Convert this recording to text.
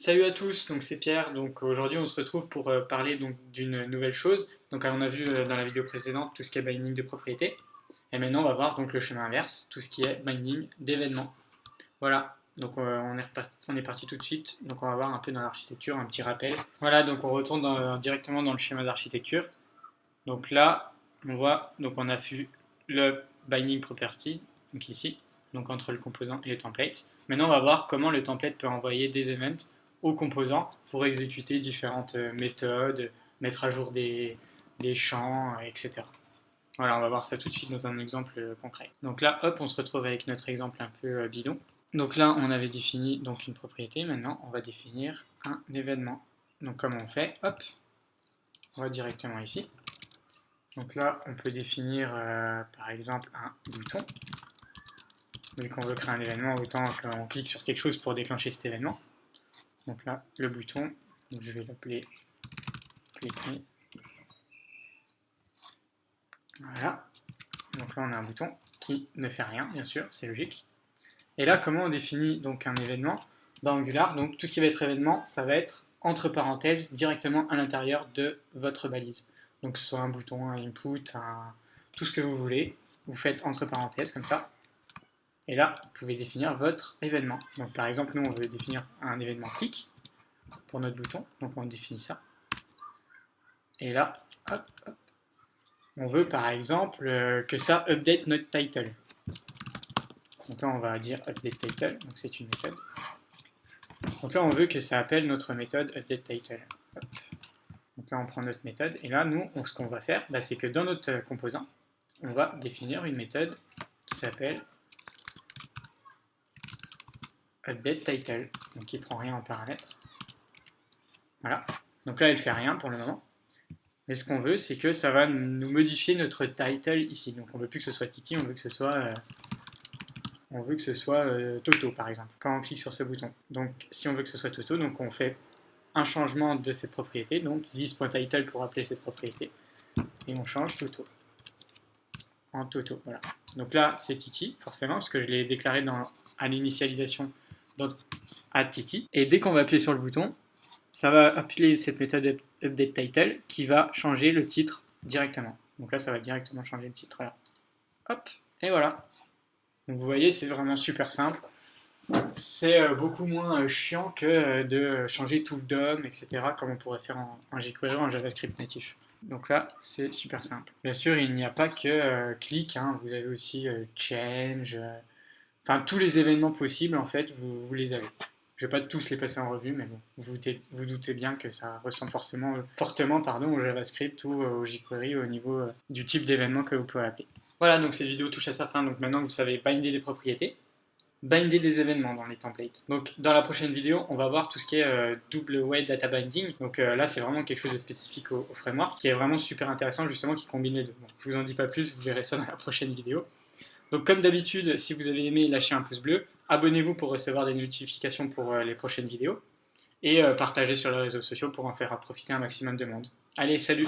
Salut à tous, donc c'est Pierre. Donc aujourd'hui on se retrouve pour parler donc d'une nouvelle chose. Donc on a vu dans la vidéo précédente tout ce qui est binding de propriété. Et maintenant on va voir donc le chemin inverse, tout ce qui est binding d'événements. Voilà. Donc on est parti tout de suite. Donc on va voir un peu dans l'architecture, un petit rappel. Voilà, donc on retourne directement dans le schéma d'architecture. Donc là, on voit, donc on a vu le binding properties, donc ici, donc entre le composant et le template. Maintenant, on va voir comment le template peut envoyer des events au composant pour exécuter différentes méthodes, mettre à jour des champs, etc. Voilà, on va voir ça tout de suite dans un exemple concret. Donc là, hop, on se retrouve avec notre exemple un peu bidon. Donc là, on avait défini donc une propriété. Maintenant, on va définir un événement. Donc comment on fait? Hop, on va directement ici. Donc là, on peut définir par exemple un bouton. Vu qu'on veut créer un événement, autant qu'on clique sur quelque chose pour déclencher cet événement. Donc là, le bouton, je vais l'appeler click me. Voilà. Donc là, on a un bouton qui ne fait rien, bien sûr, c'est logique. Et là, comment on définit donc un événement dans Angular? Donc tout ce qui va être événement, ça va être entre parenthèses directement à l'intérieur de votre balise. Donc que ce soit un bouton, un input, tout ce que vous voulez, vous faites entre parenthèses comme ça. Et là, vous pouvez définir votre événement. Donc par exemple, nous, on veut définir un événement clic pour notre bouton. Donc on définit ça. Et là, hop, hop, on veut par exemple que ça update notre title. Donc là, on va dire update title. Donc c'est une méthode. Donc là, on veut que ça appelle notre méthode update title. Hop. Donc là, on prend notre méthode. Et là, nous, ce qu'on va faire, c'est que dans notre composant, on va définir une méthode qui s'appelle update title, donc qui prend rien en paramètre. Voilà. Donc là, elle fait rien pour le moment. Mais ce qu'on veut, c'est que ça va nous modifier notre title ici. Donc on veut plus que ce soit Titi, on veut que ce soit Toto par exemple. Quand on clique sur ce bouton. Donc si on veut que ce soit Toto, donc on fait un changement de cette propriété. Donc this.title pour appeler cette propriété. Et on change Toto en Toto. Voilà. Donc là, c'est Titi, forcément, parce que je l'ai déclaré à l'initialisation à Titi. Et dès qu'on va appuyer sur le bouton, ça va appeler cette méthode update title qui va changer le titre directement. Donc là, ça va directement changer le titre. Là. Hop, et voilà. Donc vous voyez, c'est vraiment super simple. C'est beaucoup moins chiant que de changer tout le DOM, etc., comme on pourrait faire en jQuery ou en JavaScript natif. Donc là, c'est super simple. Bien sûr, il n'y a pas que click, hein, vous avez aussi change, enfin tous les événements possibles, en fait, vous les avez. Je ne vais pas tous les passer en revue, mais bon, vous doutez bien que ça ressemble fortement, fortement au JavaScript ou au jQuery au niveau du type d'événement que vous pouvez appeler. Voilà, donc cette vidéo touche à sa fin, donc maintenant vous savez binder les propriétés, binder des événements dans les templates. Donc dans la prochaine vidéo, on va voir tout ce qui est double weight data binding. Donc là, c'est vraiment quelque chose de spécifique au framework, qui est vraiment super intéressant, justement, qui combine les deux. Bon, je vous en dis pas plus, vous verrez ça dans la prochaine vidéo. Donc comme d'habitude, si vous avez aimé, lâchez un pouce bleu, abonnez-vous pour recevoir des notifications pour les prochaines vidéos, et partagez sur les réseaux sociaux pour en faire profiter un maximum de monde. Allez, salut!